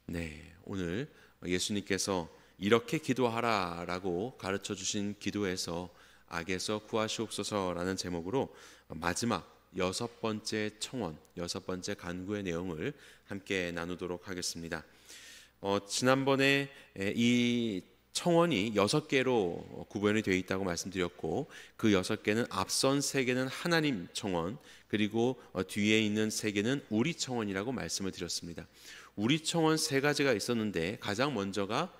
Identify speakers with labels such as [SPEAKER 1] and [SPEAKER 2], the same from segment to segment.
[SPEAKER 1] 네, 오늘 예수님께서 이렇게 기도하라라고 가르쳐 주신 기도에서 악에서 구하시옵소서라는 제목으로 마지막 여섯 번째 청원, 여섯 번째 간구의 내용을 함께 나누도록 하겠습니다. 지난번에 이 청원이 6개로 구분이 되어 있다고 말씀드렸고, 그 6개는 앞선 3개는 하나님 청원, 그리고 뒤에 있는 3개는 우리 청원이라고 말씀을 드렸습니다. 우리 청원 3가지가 있었는데 가장 먼저가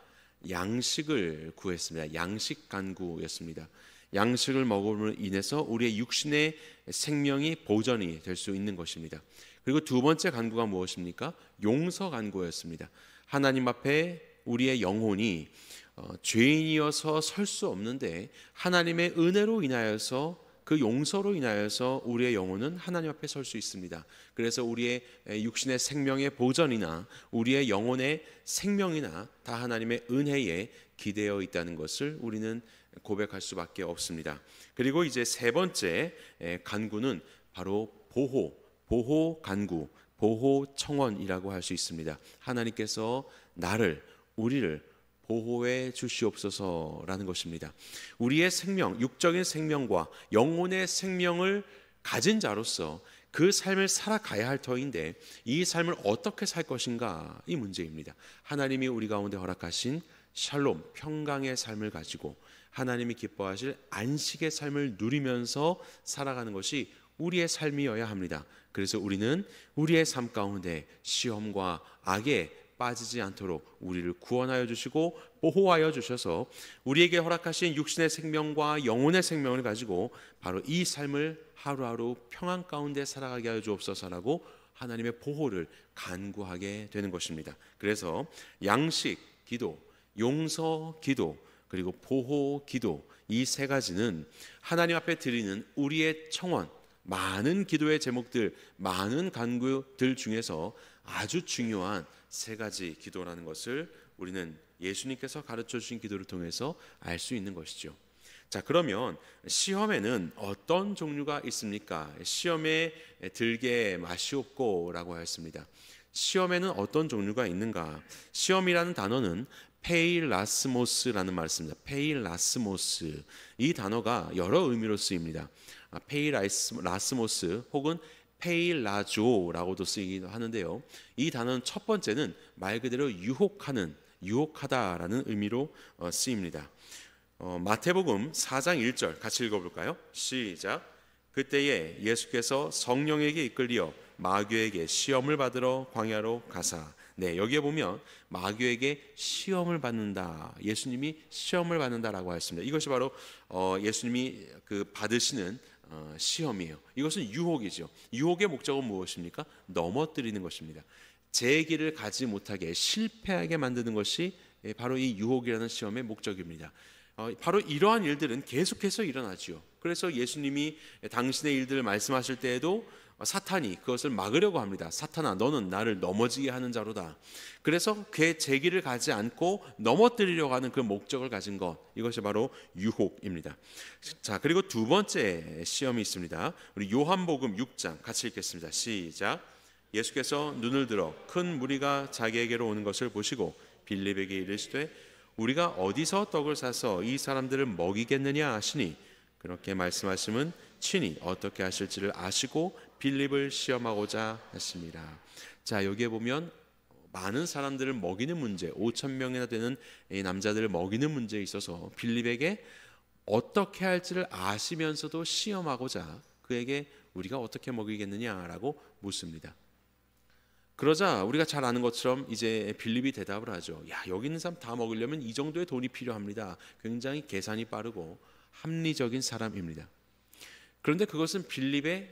[SPEAKER 1] 양식을 구했습니다. 양식 간구였습니다. 양식을 먹음으로 인해서 우리의 육신의 생명이 보전이 될 수 있는 것입니다. 그리고 두 번째 간구가 무엇입니까? 용서 간구였습니다. 하나님 앞에 우리의 영혼이 죄인이어서 설 수 없는데 하나님의 은혜로 인하여서 그 용서로 인하여서 우리의 영혼은 하나님 앞에 설 수 있습니다. 그래서 우리의 육신의 생명의 보전이나 우리의 영혼의 생명이나 다 하나님의 은혜에 기대어 있다는 것을 우리는 고백할 수밖에 없습니다. 그리고 이제 세 번째 간구는 바로 보호 간구, 보호 청원이라고 할 수 있습니다. 하나님께서 우리를 보호해 주시옵소서라는 것입니다. 우리의 생명, 육적인 생명과 영혼의 생명을 가진 자로서 그 삶을 살아가야 할 터인데 이 삶을 어떻게 살 것인가, 이 문제입니다. 하나님이 우리 가운데 허락하신 샬롬, 평강의 삶을 가지고 하나님이 기뻐하실 안식의 삶을 누리면서 살아가는 것이 우리의 삶이어야 합니다. 그래서 우리는 우리의 삶 가운데 시험과 악에 빠지지 않도록 우리를 구원하여 주시고 보호하여 주셔서 우리에게 허락하신 육신의 생명과 영혼의 생명을 가지고 바로 이 삶을 하루하루 평안 가운데 살아가게 하여 주옵소서라고 하나님의 보호를 간구하게 되는 것입니다. 그래서 양식 기도, 용서 기도, 그리고 보호 기도, 이 세 가지는 하나님 앞에 드리는 우리의 청원, 많은 기도의 제목들, 많은 간구들 중에서 아주 중요한 세 가지 기도라는 것을 우리는 예수님께서 가르쳐 주신 기도를 통해서 알 수 있는 것이죠. 자, 그러면 시험에는 어떤 종류가 있습니까? 시험에 들게 마시옵고라고 하였습니다. 시험에는 어떤 종류가 있는가? 시험이라는 단어는 페일라스모스라는 말을 씁니다. 페일라스모스, 이 단어가 여러 의미로 쓰입니다. 페일라스모스 혹은 페일라조라고도 쓰이기도 하는데요. 이 단어는 첫 번째는 말 그대로 유혹하다라는 의미로 쓰입니다. 마태복음 4장 1절 같이 읽어볼까요? 시작. 그때에 예수께서 성령에게 이끌려 마귀에게 시험을 받으러 광야로 가사. 네, 여기에 보면 마귀에게 시험을 받는다, 예수님이 시험을 받는다라고 했습니다. 이것이 바로 예수님이 받으시는 시험이에요. 이것은 유혹이죠. 유혹의 목적은 무엇입니까? 넘어뜨리는 것입니다. 제 길을 가지 못하게 실패하게 만드는 것이 바로 이 유혹이라는 시험의 목적입니다. 바로 이러한 일들은 계속해서 일어나지요. 그래서 예수님이 당신의 일들을 말씀하실 때에도 사탄이 그것을 막으려고 합니다. 사탄아, 너는 나를 넘어지게 하는 자로다. 그래서 그의 제 길을 가지 않고 넘어뜨리려고 하는 그 목적을 가진 것, 이것이 바로 유혹입니다. 자, 그리고 두 번째 시험이 있습니다. 우리 요한복음 6장 같이 읽겠습니다. 시작. 예수께서 눈을 들어 큰 무리가 자기에게로 오는 것을 보시고 빌립에게 이르시되 우리가 어디서 떡을 사서 이 사람들을 먹이겠느냐 하시니, 그렇게 말씀하심은 친히 어떻게 하실지를 아시고 빌립을 시험하고자 하십니다. 자, 여기에 보면 많은 사람들을 먹이는 문제, 5,000명이나 되는 이 남자들을 먹이는 문제에 있어서 빌립에게 어떻게 할지를 아시면서도 시험하고자 그에게 우리가 어떻게 먹이겠느냐라고 묻습니다. 그러자 우리가 잘 아는 것처럼 이제 빌립이 대답을 하죠. 야, 여기 있는 사람 다 먹으려면 이 정도의 돈이 필요합니다. 굉장히 계산이 빠르고 합리적인 사람입니다. 그런데 그것은 빌립의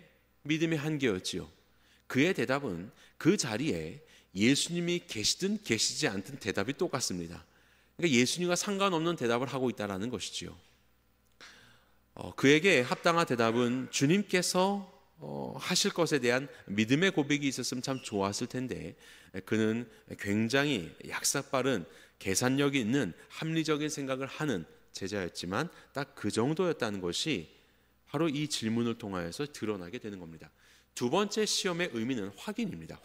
[SPEAKER 1] 믿음의 한계였지요. 그의 대답은 그 자리에 예수님이 계시든 계시지 않든 대답이 똑같습니다. 그러니까 예수님과 상관없는 대답을 하고 있다는 것이지요. 그에게 합당한 대답은 주님께서 하실 것에 대한 믿음의 고백이 있었으면 참 좋았을 텐데, 그는 굉장히 약삭빠른 계산력이 있는 합리적인 생각을 하는 제자였지만 딱 그 정도였다는 것이 바로 이 질문을 통하여서 드러나게 되는 겁니다. 두 번째 시험의 의미는 확인입니다.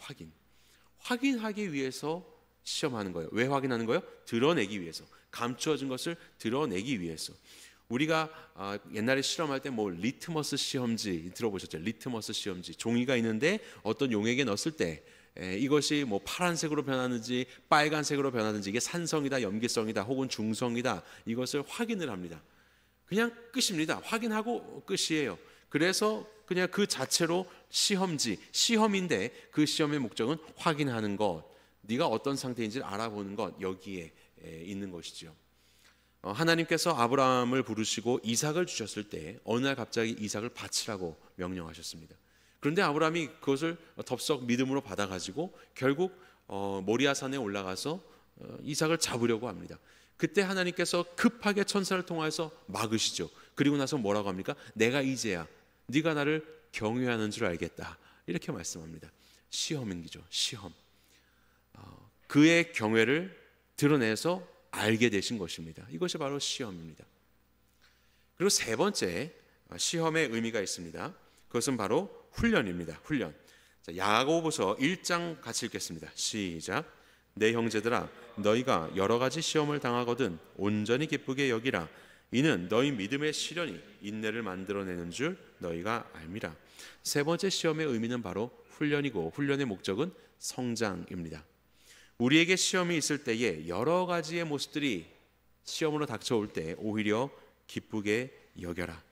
[SPEAKER 1] 확인하기 위해서 시험하는 거예요. 왜 확인하는 거예요? 드러내기 위해서. 감추어진 것을 드러내기 위해서. 우리가 옛날에 실험할 때 뭐 리트머스 시험지 들어보셨죠? 리트머스 시험지. 종이가 있는데 어떤 용액에 넣었을 때 이것이 뭐 파란색으로 변하는지 빨간색으로 변하는지, 이게 산성이다, 염기성이다, 혹은 중성이다, 이것을 확인을 합니다. 그냥 끝입니다. 확인하고 끝이에요. 그래서 그냥 그 자체로 시험지, 시험인데 그 시험의 목적은 확인하는 것, 네가 어떤 상태인지를 알아보는 것, 여기에 있는 것이죠. 하나님께서 아브라함을 부르시고 이삭을 주셨을 때 어느 날 갑자기 이삭을 바치라고 명령하셨습니다. 그런데 아브라함이 그것을 덥석 믿음으로 받아가지고 결국 모리아산에 올라가서 이삭을 잡으려고 합니다. 그때 하나님께서 급하게 천사를 통하여서 막으시죠. 그리고 나서 뭐라고 합니까? 내가 이제야 네가 나를 경외하는 줄 알겠다, 이렇게 말씀합니다. 시험인기죠. 시험. 그의 경외를 드러내서 알게 되신 것입니다. 이것이 바로 시험입니다. 그리고 세 번째 시험의 의미가 있습니다. 그것은 바로 훈련입니다. 훈련. 자, 야고보서 1장 같이 읽겠습니다. 시작. 내 형제들아, 너희가 여러 가지 시험을 당하거든 온전히 기쁘게 여기라. 이는 너희 믿음의 시련이 인내를 만들어내는 줄 너희가 알미라. 세 번째 시험의 의미는 바로 훈련이고, 훈련의 목적은 성장입니다. 우리에게 시험이 있을 때에 여러 가지의 모습들이 시험으로 닥쳐올 때 오히려 기쁘게 여겨라.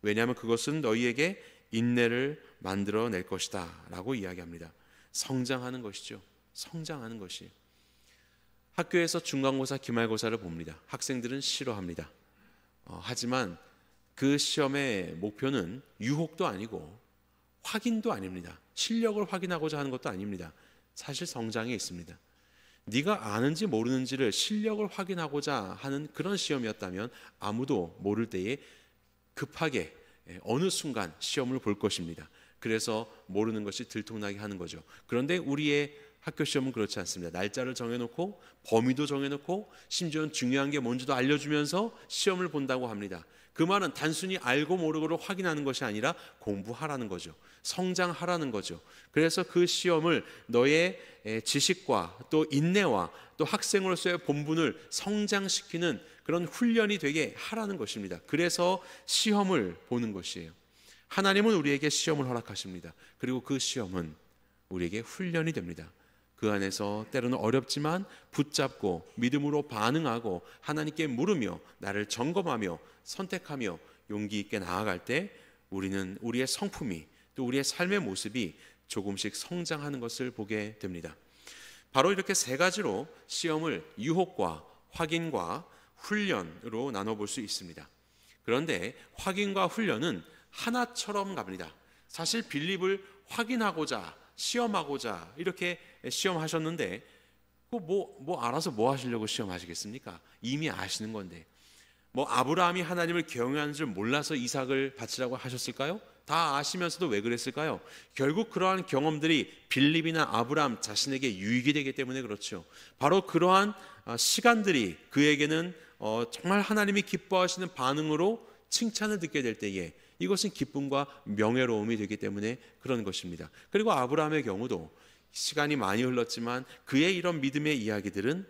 [SPEAKER 1] 왜냐하면 그것은 너희에게 인내를 만들어낼 것이다 라고 이야기합니다. 성장하는 것이죠. 성장하는 것이. 학교에서 중간고사, 기말고사를 봅니다. 학생들은 싫어합니다. 하지만 그 시험의 목표는 유혹도 아니고 확인도 아닙니다. 실력을 확인하고자 하는 것도 아닙니다. 사실 성장에 있습니다. 네가 아는지 모르는지를 실력을 확인하고자 하는 그런 시험이었다면 아무도 모를 때에 급하게 어느 순간 시험을 볼 것입니다. 그래서 모르는 것이 들통나게 하는 거죠. 그런데 우리의 학교 시험은 그렇지 않습니다. 날짜를 정해놓고 범위도 정해놓고 심지어는 중요한 게 뭔지도 알려주면서 시험을 본다고 합니다. 그 말은 단순히 알고 모르고를 확인하는 것이 아니라 공부하라는 거죠. 성장하라는 거죠. 그래서 그 시험을 너의 지식과 또 인내와 또 학생으로서의 본분을 성장시키는 그런 훈련이 되게 하라는 것입니다. 그래서 시험을 보는 것이에요. 하나님은 우리에게 시험을 허락하십니다. 그리고 그 시험은 우리에게 훈련이 됩니다. 그 안에서 때로는 어렵지만 붙잡고 믿음으로 반응하고 하나님께 물으며 나를 점검하며 선택하며 용기 있게 나아갈 때 우리는 우리의 성품이, 또 우리의 삶의 모습이 조금씩 성장하는 것을 보게 됩니다. 바로 이렇게 세 가지로 시험을 유혹과 확인과 훈련으로 나눠볼 수 있습니다. 그런데 확인과 훈련은 하나처럼 갑니다. 사실 빌립을 확인하고자, 시험하고자 이렇게 시험하셨는데 알아서 뭐 하시려고 시험하시겠습니까? 이미 아시는 건데. 아브라함이 하나님을 경외하는 줄 몰라서 이삭을 바치라고 하셨을까요? 다 아시면서도 왜 그랬을까요? 결국 그러한 경험들이 빌립이나 아브라함 자신에게 유익이 되기 때문에 그렇죠. 바로 그러한 시간들이 그에게는 정말 하나님이 기뻐하시는 반응으로 칭찬을 듣게 될 때에 이것은 기쁨과 명예로움이 되기 때문에 그런 것입니다. 그리고 아브라함의 경우도 시간이 많이 흘렀지만 그의 이런 믿음의 이야기들은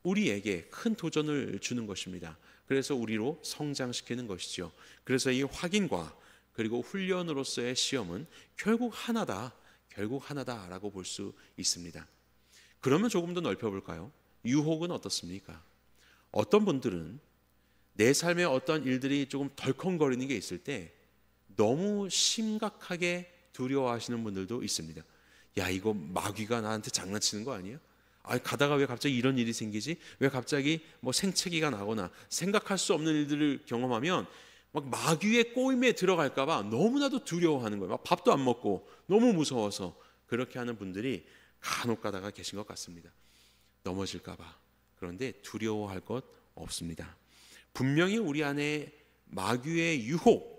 [SPEAKER 1] 우리에게 큰 도전을 주는 것입니다. 그래서 우리로 성장시키는 것이죠. 그래서 이 확인과 그리고 훈련으로서의 시험은 결국 하나다라고 볼 수 있습니다. 그러면 조금 더 넓혀볼까요? 유혹은 어떻습니까? 어떤 분들은 내 삶에 어떤 일들이 조금 덜컹거리는 게 있을 때 너무 심각하게 두려워하시는 분들도 있습니다. 야, 이거 마귀가 나한테 장난치는 거 아니야? 가다가 왜 갑자기 이런 일이 생기지? 왜 갑자기 생채기가 나거나 생각할 수 없는 일들을 경험하면 막 마귀의 꼬임에 들어갈까 봐 너무나도 두려워하는 거예요. 막 밥도 안 먹고 너무 무서워서 그렇게 하는 분들이 간혹 가다가 계신 것 같습니다. 넘어질까 봐. 그런데 두려워할 것 없습니다. 분명히 우리 안에 마귀의 유혹,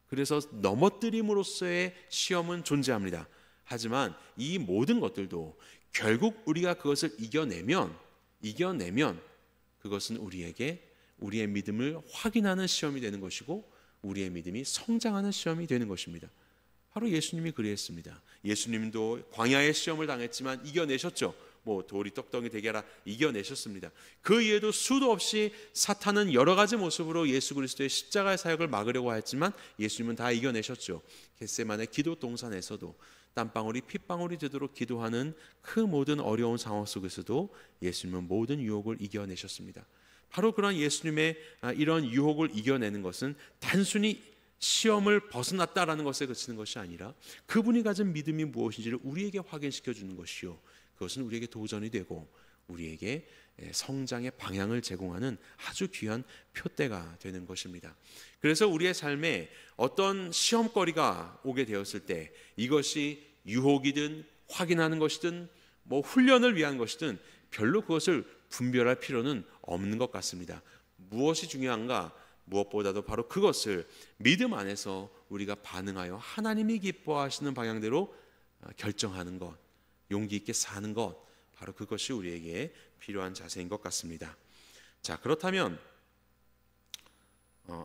[SPEAKER 1] 그래서 넘어뜨림으로서의 시험은 존재합니다. 하지만 이 모든 것들도 결국 우리가 그것을 이겨내면 그것은 우리에게 우리의 믿음을 확인하는 시험이 되는 것이고 우리의 믿음이 성장하는 시험이 되는 것입니다. 바로 예수님이 그리했습니다. 예수님도 광야의 시험을 당했지만 이겨내셨죠. 뭐 돌이 떡덩이 되게 하라 이겨내셨습니다. 그 이외에도 수도 없이 사탄은 여러 가지 모습으로 예수 그리스도의 십자가의 사역을 막으려고 했지만 예수님은 다 이겨내셨죠. 겟세마네 기도 동산에서도 땀방울이 핏방울이 되도록 기도하는 그 모든 어려운 상황 속에서도 예수님은 모든 유혹을 이겨내셨습니다. 바로 그런 예수님의 이런 유혹을 이겨내는 것은 단순히 시험을 벗어났다라는 것에 그치는 것이 아니라 그분이 가진 믿음이 무엇인지를 우리에게 확인시켜 주는 것이요, 그것은 우리에게 도전이 되고 우리에게 성장의 방향을 제공하는 아주 귀한 표대가 되는 것입니다. 그래서 우리의 삶에 어떤 시험거리가 오게 되었을 때 이것이 유혹이든 확인하는 것이든 뭐 훈련을 위한 것이든 별로 그것을 분별할 필요는 없는 것 같습니다. 무엇이 중요한가? 무엇보다도 바로 그것을 믿음 안에서 우리가 반응하여 하나님이 기뻐하시는 방향대로 결정하는 것, 용기 있게 사는 것, 바로 그것이 우리에게 필요한 자세인 것 같습니다. 자, 그렇다면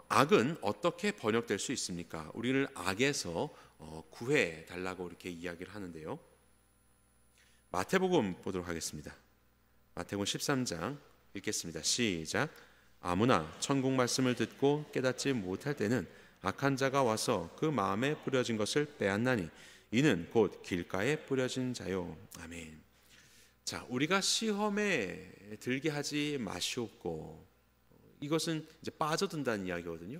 [SPEAKER 1] 악은 어떻게 번역될 수 있습니까? 우리를 악에서 구해 달라고 이렇게 이야기를 하는데요. 마태복음 보도록 하겠습니다. 마태복음 13장 읽겠습니다. 시작. 아무나 천국 말씀을 듣고 깨닫지 못할 때는 악한 자가 와서 그 마음에 뿌려진 것을 빼앗나니 이는 곧 길가에 뿌려진 자요. 아멘. 자, 우리가 시험에 들게 하지 마시옵고, 이것은 이제 빠져든다는 이야기거든요.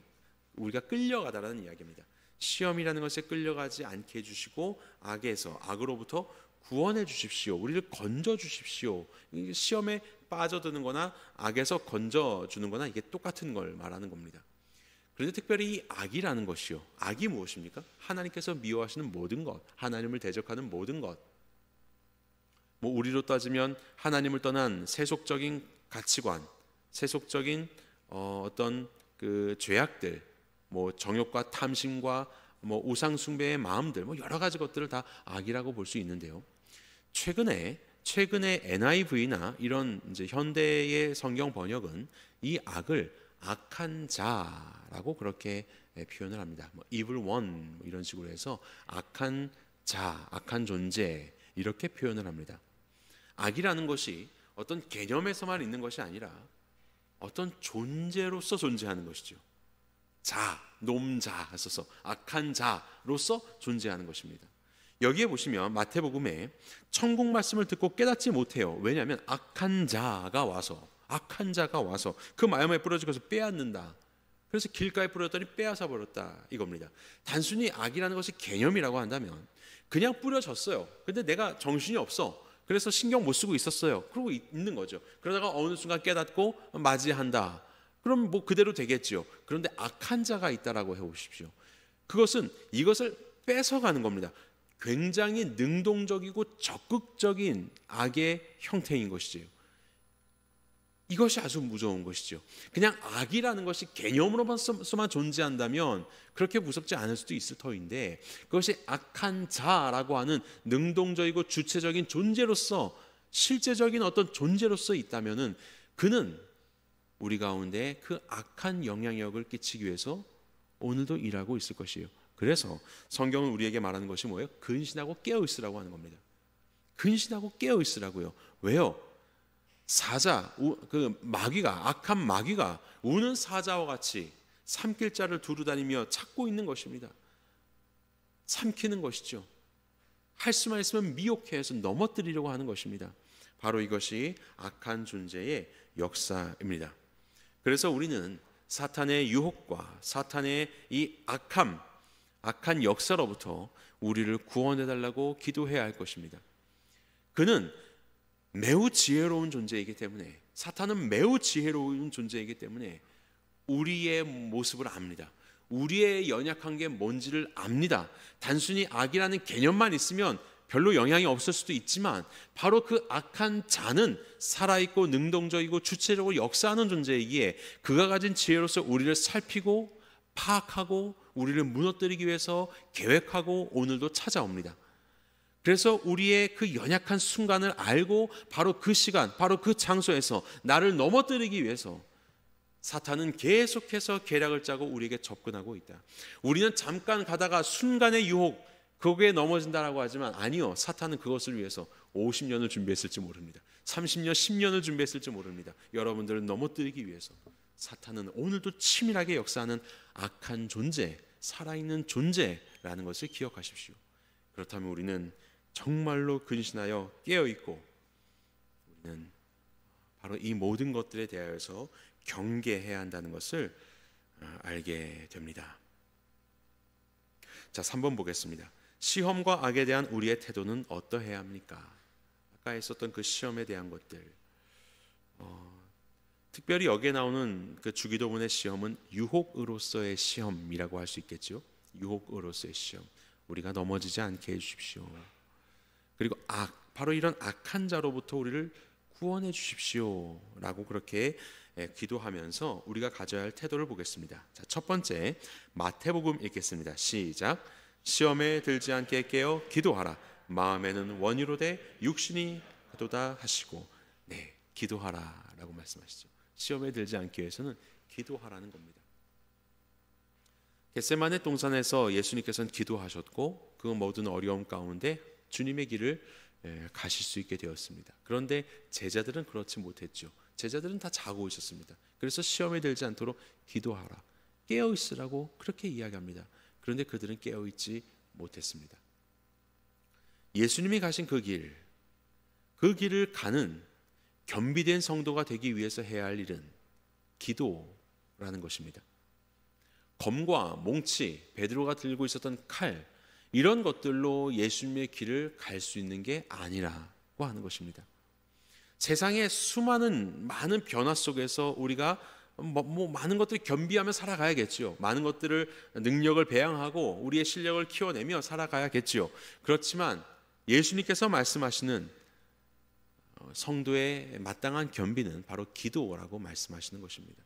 [SPEAKER 1] 우리가 끌려가다라는 이야기입니다. 시험이라는 것에 끌려가지 않게 해주시고 악으로부터 구원해 주십시오. 우리를 건져 주십시오. 시험에 빠져드는 거나 악에서 건져 주는 거나 이게 똑같은 걸 말하는 겁니다. 그런데 특별히 이 악이라는 것이요, 악이 무엇입니까? 하나님께서 미워하시는 모든 것, 하나님을 대적하는 모든 것, 뭐 우리로 따지면 하나님을 떠난 세속적인 가치관, 세속적인 어떤 그 죄악들, 뭐 정욕과 탐심과 뭐 우상 숭배의 마음들, 뭐 여러 가지 것들을 다 악이라고 볼 수 있는데요. 최근에 NIV나 이런 이제 현대의 성경 번역은 이 악을 악한 자라고 그렇게 표현을 합니다. 뭐 evil one 이런 식으로 해서 악한 자, 악한 존재 이렇게 표현을 합니다. 악이라는 것이 어떤 개념에서만 있는 것이 아니라 어떤 존재로서 존재하는 것이죠. 자, 놈자 써서 악한 자로서 존재하는 것입니다. 여기에 보시면 마태복음에 천국 말씀을 듣고 깨닫지 못해요. 왜냐하면 악한 자가 와서 그 마음에 뿌려진 것을 빼앗는다. 그래서 길가에 뿌렸더니 빼앗아 버렸다 이겁니다. 단순히 악이라는 것이 개념이라고 한다면 그냥 뿌려졌어요. 근데 내가 정신이 없어. 그래서 신경 못 쓰고 있었어요. 그러고 있는 거죠. 그러다가 어느 순간 깨닫고 맞이한다. 그럼 뭐 그대로 되겠죠. 그런데 악한 자가 있다라고 해보십시오. 그것은 이것을 뺏어가는 겁니다. 굉장히 능동적이고 적극적인 악의 형태인 것이지요. 이것이 아주 무서운 것이죠. 그냥 악이라는 것이 개념으로만 존재한다면 그렇게 무섭지 않을 수도 있을 터인데, 그것이 악한 자라고 하는 능동적이고 주체적인 존재로서, 실제적인 어떤 존재로서 있다면은 그는 우리 가운데 그 악한 영향력을 끼치기 위해서 오늘도 일하고 있을 것이에요. 그래서 성경은 우리에게 말하는 것이 뭐예요? 근신하고 깨어 있으라고 하는 겁니다. 근신하고 깨어 있으라고요. 왜요? 사자, 그 마귀가, 악한 마귀가 우는 사자와 같이 삼킬 자를 두루다니며 찾고 있는 것입니다. 삼키는 것이죠. 할 수만 있으면 미혹해 해서 넘어뜨리려고 하는 것입니다. 바로 이것이 악한 존재의 역사입니다. 그래서 우리는 사탄의 유혹과 사탄의 이 악한 역사로부터 우리를 구원해달라고 기도해야 할 것입니다. 그는 매우 지혜로운 존재이기 때문에, 사탄은 매우 지혜로운 존재이기 때문에 우리의 모습을 압니다. 우리의 연약한 게 뭔지를 압니다. 단순히 악이라는 개념만 있으면 별로 영향이 없을 수도 있지만 바로 그 악한 자는 살아있고 능동적이고 주체적으로 역사하는 존재이기에 그가 가진 지혜로서 우리를 살피고 파악하고 우리를 무너뜨리기 위해서 계획하고 오늘도 찾아옵니다. 그래서 우리의 그 연약한 순간을 알고 바로 그 시간, 바로 그 장소에서 나를 넘어뜨리기 위해서 사탄은 계속해서 계략을 짜고 우리에게 접근하고 있다. 우리는 잠깐 가다가 순간의 유혹, 거기에 넘어진다라고 하지만 아니요, 사탄은 그것을 위해서 50년을 준비했을지 모릅니다. 30년, 10년을 준비했을지 모릅니다. 여러분들을 넘어뜨리기 위해서. 사탄은 오늘도 치밀하게 역사하는 악한 존재, 살아있는 존재라는 것을 기억하십시오. 그렇다면 우리는 정말로 근신하여 깨어있고 우리는 바로 이 모든 것들에 대하여서 경계해야 한다는 것을 알게 됩니다. 자, 3번 보겠습니다. 시험과 악에 대한 우리의 태도는 어떠해야 합니까? 아까 했었던 그 시험에 대한 것들, 특별히 여기에 나오는 그 주기도문의 시험은 유혹으로서의 시험이라고 할 수 있겠죠. 유혹으로서의 시험, 우리가 넘어지지 않게 해주십시오. 그리고 바로 이런 악한 자로부터 우리를 구원해 주십시오 라고 그렇게 기도하면서 우리가 가져야 할 태도를 보겠습니다. 자, 첫 번째, 마태복음 읽겠습니다. 시작. 시험에 들지 않게 깨어 기도하라. 마음에는 원이로되 육신이 하도다 하시고. 네, 기도하라 라고 말씀하시죠. 시험에 들지 않기 위해서는 기도하라는 겁니다. 겟세마네 동산에서 예수님께서는 기도하셨고 그 모든 어려움 가운데 주님의 길을 가실 수 있게 되었습니다. 그런데 제자들은 그렇지 못했죠. 제자들은 다 자고 있었습니다. 그래서 시험에 들지 않도록 기도하라, 깨어 있으라고 그렇게 이야기합니다. 그런데 그들은 깨어 있지 못했습니다. 예수님이 가신 그 길을 가는 겸비된 성도가 되기 위해서 해야 할 일은 기도라는 것입니다. 검과 몽치, 베드로가 들고 있었던 칼, 이런 것들로 예수님의 길을 갈 수 있는 게 아니라고 하는 것입니다. 세상의 많은 변화 속에서 우리가 많은 것들을 겸비하며 살아가야겠죠. 많은 것들을 능력을 배양하고 우리의 실력을 키워내며 살아가야겠죠. 그렇지만 예수님께서 말씀하시는 성도의 마땅한 겸비는 바로 기도라고 말씀하시는 것입니다.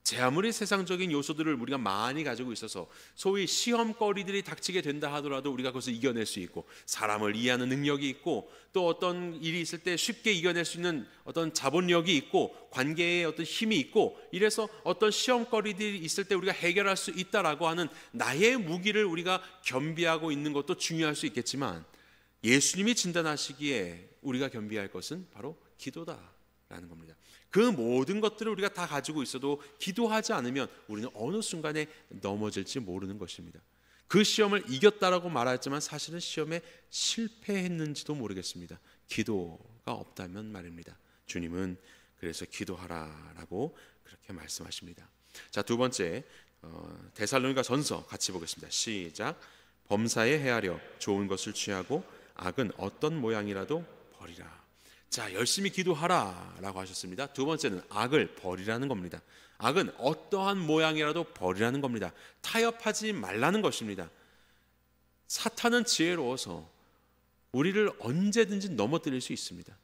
[SPEAKER 1] 제 아무리 세상적인 요소들을 우리가 많이 가지고 있어서 소위 시험거리들이 닥치게 된다 하더라도 우리가 그것을 이겨낼 수 있고, 사람을 이해하는 능력이 있고, 또 어떤 일이 있을 때 쉽게 이겨낼 수 있는 어떤 자본력이 있고, 관계에 어떤 힘이 있고, 이래서 어떤 시험거리들이 있을 때 우리가 해결할 수 있다라고 하는 나의 무기를 우리가 겸비하고 있는 것도 중요할 수 있겠지만, 예수님이 진단하시기에 우리가 겸비할 것은 바로 기도다라는 겁니다. 그 모든 것들을 우리가 다 가지고 있어도 기도하지 않으면 우리는 어느 순간에 넘어질지 모르는 것입니다. 그 시험을 이겼다라고 말하지만 사실은 시험에 실패했는지도 모르겠습니다. 기도가 없다면 말입니다. 주님은 그래서 기도하라라고 그렇게 말씀하십니다. 자, 두 번째, 데살로니가 전서 같이 보겠습니다. 시작. 범사에 헤아려 좋은 것을 취하고 악은 어떤 모양이라도 버리라. 자, 열심히 기도하라라고 하셨습니다. 두 번째는 악을 버리라는 겁니다. 악은 어떠한 모양이라도 버리라는 겁니다. 타협하지 말라는 것입니다. 사탄은 지혜로워서 우리를 언제든지 넘어뜨릴 수 있습니다.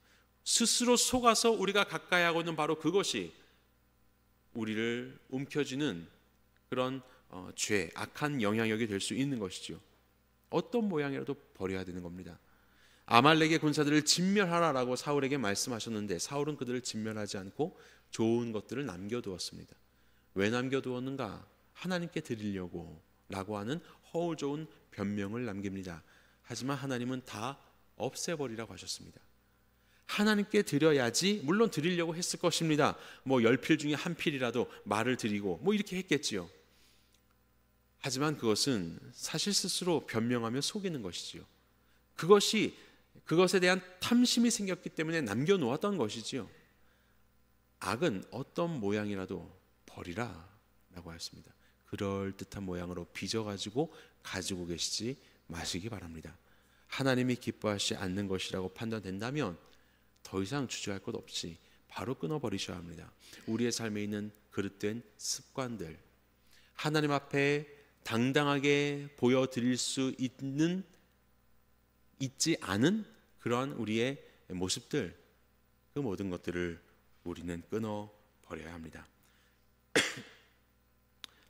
[SPEAKER 1] 스스로 속아서 우리가 가까이 하고 있는 바로 그것이 우리를 움켜쥐는 그런 악한 영향력이 될 수 있는 것이죠. 어떤 모양이라도 버려야 되는 겁니다. 아말렉의 군사들을 진멸하라라고 사울에게 말씀하셨는데 사울은 그들을 진멸하지 않고 좋은 것들을 남겨두었습니다. 왜 남겨두었는가? 하나님께 드리려고 라고 하는 허울 좋은 변명을 남깁니다. 하지만 하나님은 다 없애버리라고 하셨습니다. 하나님께 드려야지, 물론 드리려고 했을 것입니다. 10필 중에 한 필이라도 말을 드리고 이렇게 했겠지요. 하지만 그것은 사실 스스로 변명하며 속이는 것이지요. 그것에 대한 탐심이 생겼기 때문에 남겨놓았던 것이지요. 악은 어떤 모양이라도 버리라 라고 하였습니다. 그럴듯한 모양으로 빚어가지고 가지고 계시지 마시기 바랍니다. 하나님이 기뻐하시지 않는 것이라고 판단된다면 더 이상 주저할 것 없이 바로 끊어버리셔야 합니다. 우리의 삶에 있는 그릇된 습관들, 하나님 앞에 당당하게 보여드릴 수 있지 않은 그러한 우리의 모습들, 그 모든 것들을 우리는 끊어버려야 합니다.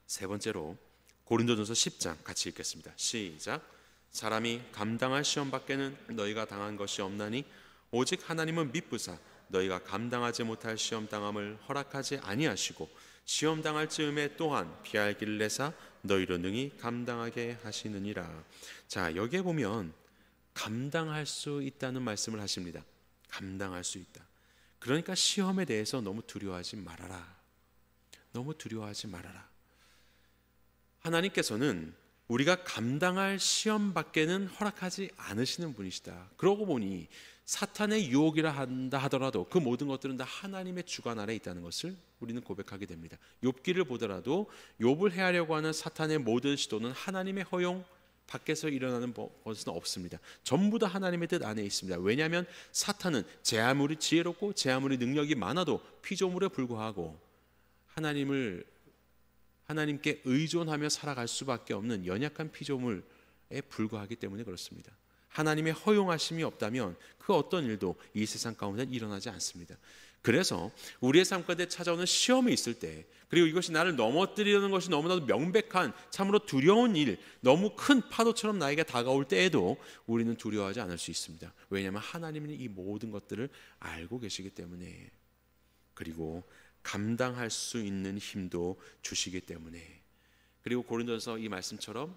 [SPEAKER 1] 세 번째로 고린도전서 10장 같이 읽겠습니다. 시작. 사람이 감당할 시험 밖에는 너희가 당한 것이 없나니 오직 하나님은 미쁘사 너희가 감당하지 못할 시험 당함을 허락하지 아니하시고 시험 당할 즈음에 또한 피할 길을 내사 너희로 능히 감당하게 하시느니라. 자, 여기에 보면 감당할 수 있다는 말씀을 하십니다. 감당할 수 있다. 그러니까 시험에 대해서 너무 두려워하지 말아라. 너무 두려워하지 말아라. 하나님께서는 우리가 감당할 시험 밖에는 허락하지 않으시는 분이시다. 그러고 보니 사탄의 유혹이라 한다 하더라도 그 모든 것들은 다 하나님의 주관 아래에 있다는 것을 우리는 고백하게 됩니다. 욥기를 보더라도 욥을 해하려고 하는 사탄의 모든 시도는 하나님의 허용 밖에서 일어나는 것은 없습니다. 전부 다 하나님의 뜻 안에 있습니다. 왜냐하면 사탄은 제 아무리 지혜롭고 제 아무리 능력이 많아도 피조물에 불과하고 하나님께 의존하며 살아갈 수밖에 없는 연약한 피조물에 불과하기 때문에 그렇습니다. 하나님의 허용하심이 없다면 그 어떤 일도 이 세상 가운데 일어나지 않습니다. 그래서 우리의 삶 가운데 찾아오는 시험이 있을 때, 그리고 이것이 나를 넘어뜨리려는 것이 너무나도 명백한 참으로 두려운 일, 너무 큰 파도처럼 나에게 다가올 때에도 우리는 두려워하지 않을 수 있습니다. 왜냐하면 하나님은 이 모든 것들을 알고 계시기 때문에, 그리고 감당할 수 있는 힘도 주시기 때문에, 그리고 고린도전서 이 말씀처럼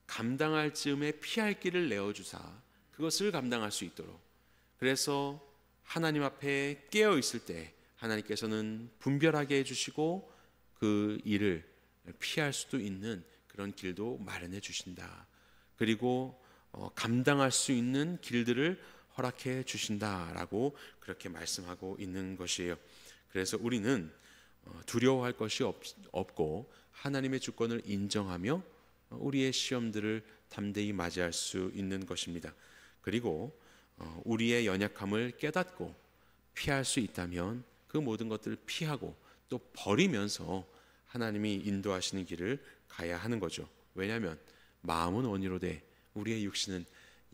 [SPEAKER 1] 감당할 즈음에 피할 길을 내어주사 그것을 감당할 수 있도록, 그래서 하나님 앞에 깨어 있을 때 하나님께서는 분별하게 해주시고 그 일을 피할 수도 있는 그런 길도 마련해 주신다. 그리고 감당할 수 있는 길들을 허락해 주신다라고 그렇게 말씀하고 있는 것이에요. 그래서 우리는 두려워할 것이 없고 하나님의 주권을 인정하며 우리의 시험들을 담대히 맞이할 수 있는 것입니다. 그리고 우리의 연약함을 깨닫고 피할 수 있다면 그 모든 것들을 피하고 또 버리면서 하나님이 인도하시는 길을 가야 하는 거죠. 왜냐하면 마음은 원이로되 우리의 육신은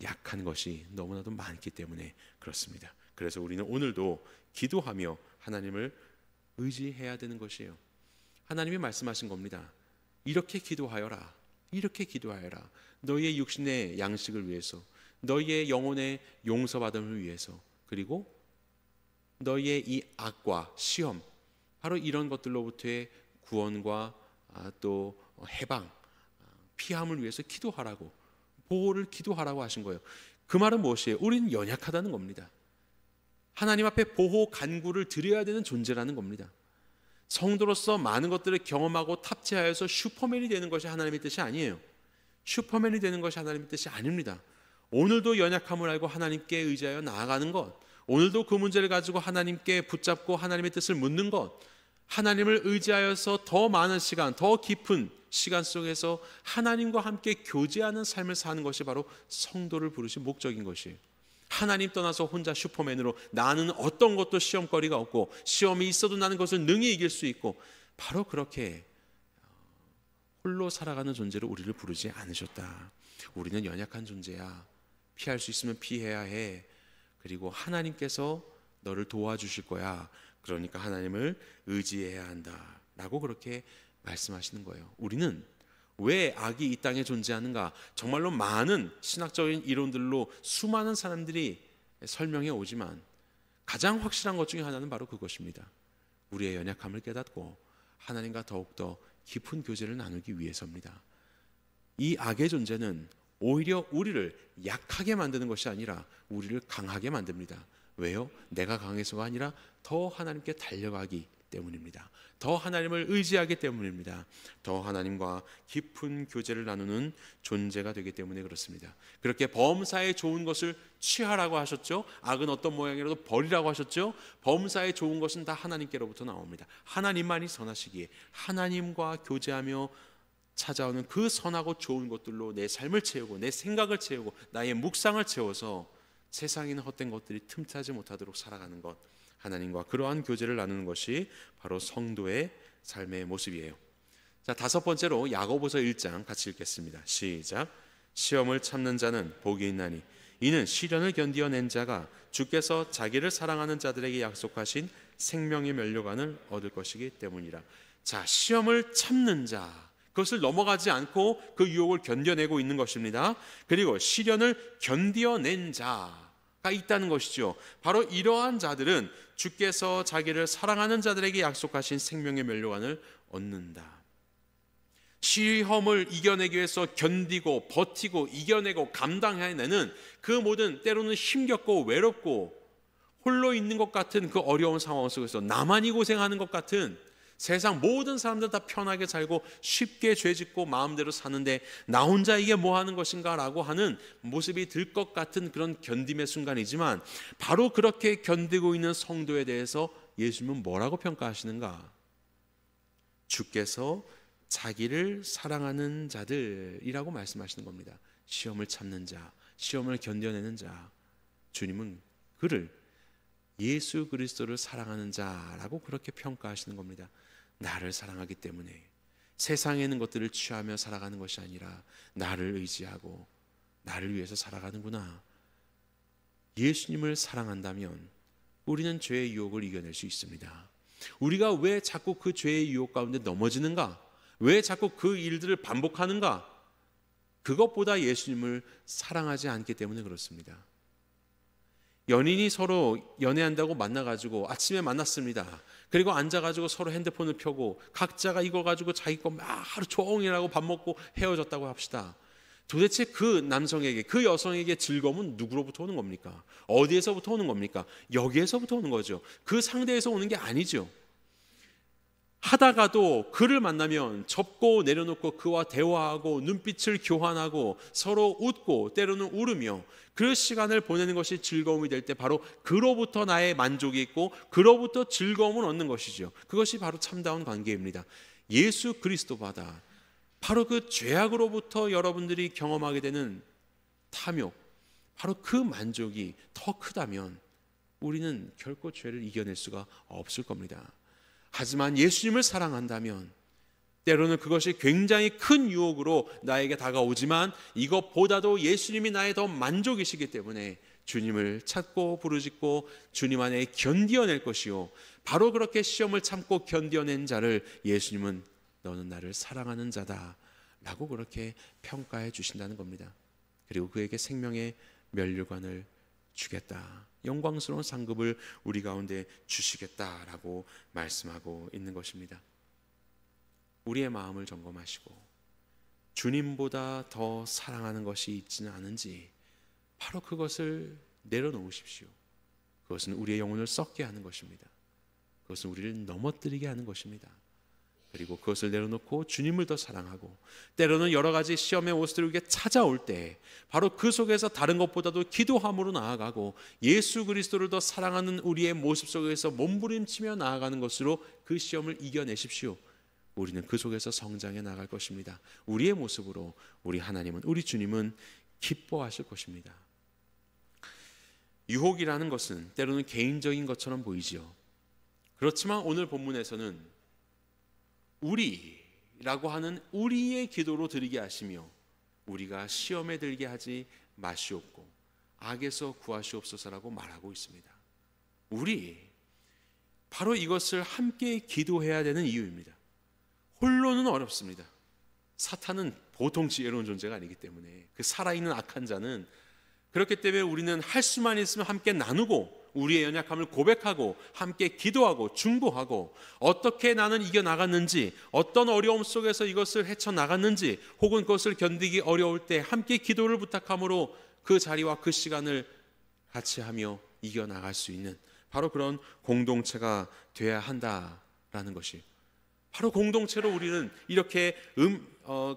[SPEAKER 1] 약한 것이 너무나도 많기 때문에 그렇습니다. 그래서 우리는 오늘도 기도하며 하나님을 의지해야 되는 것이에요. 하나님이 말씀하신 겁니다. 이렇게 기도하여라. 이렇게 기도하여라. 너희의 육신의 양식을 위해서, 너희의 영혼의 용서받음을 위해서, 그리고 너희의 이 악과 시험, 바로 이런 것들로부터의 구원과 또 해방, 피함을 위해서 기도하라고, 보호를 기도하라고 하신 거예요. 그 말은 무엇이에요? 우리는 연약하다는 겁니다. 하나님 앞에 보호 간구를 드려야 되는 존재라는 겁니다. 성도로서 많은 것들을 경험하고 탑재하여서 슈퍼맨이 되는 것이 하나님의 뜻이 아니에요. 슈퍼맨이 되는 것이 하나님의 뜻이 아닙니다. 오늘도 연약함을 알고 하나님께 의지하여 나아가는 것, 오늘도 그 문제를 가지고 하나님께 붙잡고 하나님의 뜻을 묻는 것, 하나님을 의지하여서 더 많은 시간, 더 깊은 시간 속에서 하나님과 함께 교제하는 삶을 사는 것이 바로 성도를 부르신 목적인 것이에요. 하나님 떠나서 혼자 슈퍼맨으로 나는 어떤 것도 시험거리가 없고 시험이 있어도 나는 것을 능히 이길 수 있고, 바로 그렇게 홀로 살아가는 존재로 우리를 부르지 않으셨다. 우리는 연약한 존재야. 피할 수 있으면 피해야 해. 그리고 하나님께서 너를 도와주실 거야. 그러니까 하나님을 의지해야 한다 라고 그렇게 말씀하시는 거예요. 우리는 왜 악이 이 땅에 존재하는가? 정말로 많은 신학적인 이론들로 수많은 사람들이 설명해 오지만 가장 확실한 것 중에 하나는 바로 그것입니다. 우리의 연약함을 깨닫고 하나님과 더욱더 깊은 교제를 나누기 위해서입니다. 이 악의 존재는 오히려 우리를 약하게 만드는 것이 아니라 우리를 강하게 만듭니다. 왜요? 내가 강해서가 아니라 더 하나님께 달려가기 때문입니다. 더 하나님을 의지하기 때문입니다. 더 하나님과 깊은 교제를 나누는 존재가 되기 때문에 그렇습니다. 그렇게 범사에 좋은 것을 취하라고 하셨죠. 악은 어떤 모양이라도 버리라고 하셨죠. 범사에 좋은 것은 다 하나님께로부터 나옵니다. 하나님만이 선하시기에 하나님과 교제하며 찾아오는 그 선하고 좋은 것들로 내 삶을 채우고 내 생각을 채우고 나의 묵상을 채워서 세상에 있는 헛된 것들이 틈타지 못하도록 살아가는 것, 하나님과 그러한 교제를 나누는 것이 바로 성도의 삶의 모습이에요. 자, 다섯 번째로 야고보서 1장 같이 읽겠습니다. 시작. 시험을 참는 자는 복이 있나니 이는 시련을 견디어낸 자가 주께서 자기를 사랑하는 자들에게 약속하신 생명의 면류관을 얻을 것이기 때문이라. 자, 시험을 참는 자, 그것을 넘어가지 않고 그 유혹을 견뎌내고 있는 것입니다. 그리고 시련을 견디어낸 자가 있다는 것이죠. 바로 이러한 자들은 주께서 자기를 사랑하는 자들에게 약속하신 생명의 면류관을 얻는다. 시험을 이겨내기 위해서 견디고 버티고 이겨내고 감당해내는 그 모든, 때로는 힘겹고 외롭고 홀로 있는 것 같은 그 어려운 상황 속에서 나만이 고생하는 것 같은, 세상 모든 사람들 다 편하게 살고 쉽게 죄짓고 마음대로 사는데 나 혼자 이게 뭐 하는 것인가 라고 하는 모습이 들 것 같은 그런 견딤의 순간이지만, 바로 그렇게 견디고 있는 성도에 대해서 예수님은 뭐라고 평가하시는가? 주께서 자기를 사랑하는 자들이라고 말씀하시는 겁니다. 시험을 참는 자, 시험을 견뎌내는 자, 주님은 그를, 예수 그리스도를 사랑하는 자라고 그렇게 평가하시는 겁니다. 나를 사랑하기 때문에 세상에 있는 것들을 취하며 살아가는 것이 아니라 나를 의지하고 나를 위해서 살아가는구나. 예수님을 사랑한다면 우리는 죄의 유혹을 이겨낼 수 있습니다. 우리가 왜 자꾸 그 죄의 유혹 가운데 넘어지는가? 왜 자꾸 그 일들을 반복하는가? 그것보다 예수님을 사랑하지 않기 때문에 그렇습니다. 연인이 서로 연애한다고 만나가지고 아침에 만났습니다. 그리고 앉아가지고 서로 핸드폰을 펴고 각자가 이걸 가지고 자기 거 막 하루 종일하고 밥 먹고 헤어졌다고 합시다. 도대체 그 남성에게, 그 여성에게 즐거움은 누구로부터 오는 겁니까? 어디에서부터 오는 겁니까? 여기에서부터 오는 거죠. 그 상대에서 오는 게 아니죠. 하다가도 그를 만나면 접고 내려놓고 그와 대화하고 눈빛을 교환하고 서로 웃고 때로는 울으며 그 시간을 보내는 것이 즐거움이 될 때 바로 그로부터 나의 만족이 있고 그로부터 즐거움을 얻는 것이죠. 그것이 바로 참다운 관계입니다. 예수 그리스도보다 바로 그 죄악으로부터 여러분들이 경험하게 되는 탐욕, 바로 그 만족이 더 크다면 우리는 결코 죄를 이겨낼 수가 없을 겁니다. 하지만 예수님을 사랑한다면 때로는 그것이 굉장히 큰 유혹으로 나에게 다가오지만 이것보다도 예수님이 나의 더 만족이시기 때문에 주님을 찾고 부르짖고 주님 안에 견디어낼 것이요, 바로 그렇게 시험을 참고 견디어낸 자를 예수님은 너는 나를 사랑하는 자다 라고 그렇게 평가해 주신다는 겁니다. 그리고 그에게 생명의 면류관을 주겠다, 영광스러운 상급을 우리 가운데 주시겠다라고 말씀하고 있는 것입니다. 우리의 마음을 점검하시고 주님보다 더 사랑하는 것이 있지는 않은지 바로 그것을 내려놓으십시오. 그것은 우리의 영혼을 썩게 하는 것입니다. 그것은 우리를 넘어뜨리게 하는 것입니다. 그리고 그것을 내려놓고 주님을 더 사랑하고 때로는 여러 가지 시험의 옷들을 우리에게 찾아올 때 바로 그 속에서 다른 것보다도 기도함으로 나아가고 예수 그리스도를 더 사랑하는 우리의 모습 속에서 몸부림치며 나아가는 것으로 그 시험을 이겨내십시오. 우리는 그 속에서 성장해 나갈 것입니다. 우리의 모습으로 우리 하나님은, 우리 주님은 기뻐하실 것입니다. 유혹이라는 것은 때로는 개인적인 것처럼 보이지요. 그렇지만 오늘 본문에서는 우리라고 하는 우리의 기도로 드리게 하시며 우리가 시험에 들게 하지 마시옵고 악에서 구하시옵소서라고 말하고 있습니다. 우리, 바로 이것을 함께 기도해야 되는 이유입니다. 홀로는 어렵습니다. 사탄은 보통 지혜로운 존재가 아니기 때문에, 그 살아있는 악한 자는, 그렇기 때문에 우리는 할 수만 있으면 함께 나누고 우리의 연약함을 고백하고 함께 기도하고 중보하고 어떻게 나는 이겨나갔는지, 어떤 어려움 속에서 이것을 헤쳐나갔는지, 혹은 그것을 견디기 어려울 때 함께 기도를 부탁함으로 그 자리와 그 시간을 같이 하며 이겨나갈 수 있는 바로 그런 공동체가 돼야 한다라는 것이, 바로 공동체로 우리는 이렇게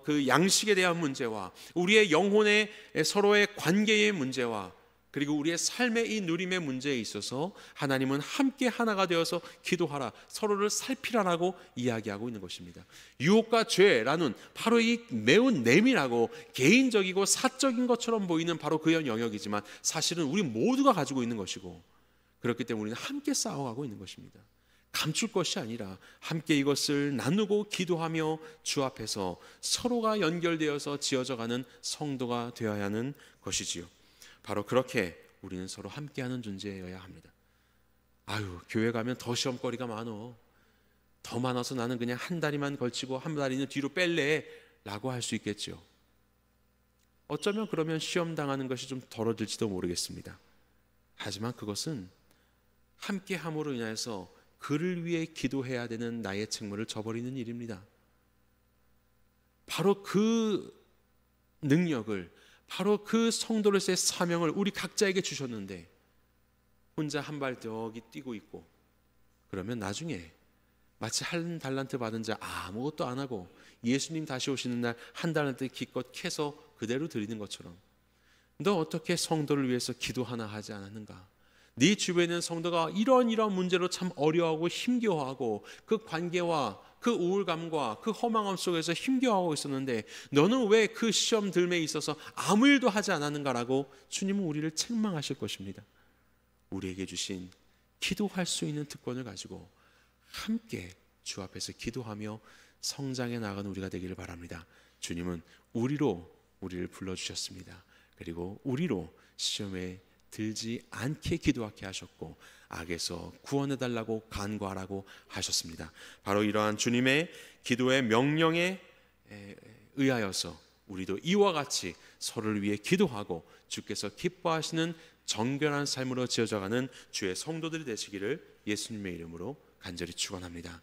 [SPEAKER 1] 그 양식에 대한 문제와 우리의 영혼의 서로의 관계의 문제와 그리고 우리의 삶의 이 누림의 문제에 있어서 하나님은 함께 하나가 되어서 기도하라, 서로를 살피라라고 이야기하고 있는 것입니다. 유혹과 죄라는 바로 이 매우 내밀하고 개인적이고 사적인 것처럼 보이는 바로 그 영역이지만 사실은 우리 모두가 가지고 있는 것이고, 그렇기 때문에 우리는 함께 싸워가고 있는 것입니다. 감출 것이 아니라 함께 이것을 나누고 기도하며 주 앞에서 서로가 연결되어서 지어져가는 성도가 되어야 하는 것이지요. 바로 그렇게 우리는 서로 함께하는 존재여야 합니다. 아유, 교회 가면 더 시험거리가 많어, 더 많아서 나는 그냥 한 다리만 걸치고 한 다리는 뒤로 뺄래 라고 할 수 있겠죠. 어쩌면 그러면 시험 당하는 것이 좀 덜어질지도 모르겠습니다. 하지만 그것은 함께함으로 인해서 그를 위해 기도해야 되는 나의 책무를 저버리는 일입니다. 바로 그 능력을, 바로 그 성도로서의 사명을 우리 각자에게 주셨는데 혼자 한 발 저기 뛰고 있고, 그러면 나중에 마치 한 달란트 받은 자 아무것도 안 하고 예수님 다시 오시는 날 한 달란트 기껏 캐서 그대로 드리는 것처럼, 너 어떻게 성도를 위해서 기도하나 하지 않았는가? 네 주변에 있는 성도가 이런 문제로 참 어려워하고 힘겨워하고 그 관계와 그 우울감과 그 허망함 속에서 힘겨워하고 있었는데 너는 왜 그 시험 들매에 있어서 아무 일도 하지 않았는가라고 주님은 우리를 책망하실 것입니다. 우리에게 주신 기도할 수 있는 특권을 가지고 함께 주 앞에서 기도하며 성장해 나가는 우리가 되기를 바랍니다. 주님은 우리를 불러주셨습니다. 그리고 우리로 시험에 들지 않게 기도하게 하셨고 악에서 구원해달라고 간구하라고 하셨습니다. 바로 이러한 주님의 기도의 명령에 의하여서 우리도 이와 같이 서로를 위해 기도하고 주께서 기뻐하시는 정결한 삶으로 지어져가는 주의 성도들이 되시기를 예수님의 이름으로 간절히 축원합니다.